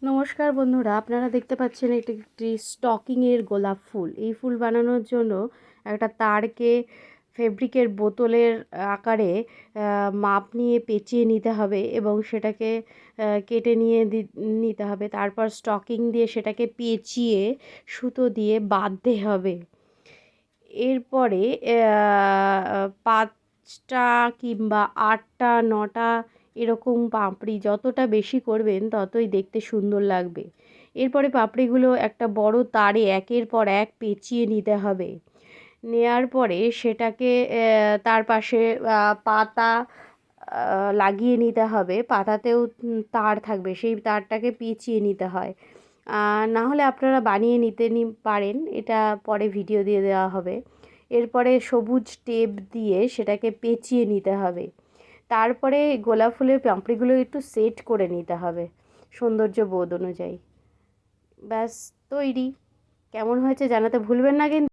নমস্কার বন্ধুরা, আপনারা দেখতে পাচ্ছেন এটি একটি স্টকিংয়ের গোলাপ ফুল। এই ফুল বানানোর জন্য একটা তারকে ফেব্রিকের বোতলের আকারে মাপ নিয়ে পেঁচিয়ে নিতে হবে এবং সেটাকে কেটে নিতে হবে। তারপর স্টকিং দিয়ে সেটাকে পেঁচিয়ে সুতো দিয়ে বাঁধতে হবে। এরপরে 5টা কিংবা 8টা 9টা এরকম পাপড়ি যতটা বেশি করবেন ততই দেখতে সুন্দর লাগবে। এরপরে পাপড়িগুলো একটা বড় তারে একের পর এক পেঁচিয়ে নিতে হবে। নেয়ার পরে সেটাকে তার পাশে পাতা লাগিয়ে নিতে হবে। পাতাতেও তার থাকবে, সেই তারটাকে পেঁচিয়ে নিতে হয়। না হলে আপনারা বানিয়ে নিতে পারেন, এটা পরে ভিডিও দিয়ে দেওয়া হবে। এরপরে সবুজ টেপ দিয়ে সেটাকে পেঁচিয়ে নিতে হবে। তারপরে গোলাপ ফুলের পাপড়িগুলো একটু সেট করে নিতে হবে সৌন্দর্য বোধ অনুযায়ী। ব্যাস তৈরি। কেমন হয়েছে জানাতে ভুলবেন না কিন্তু।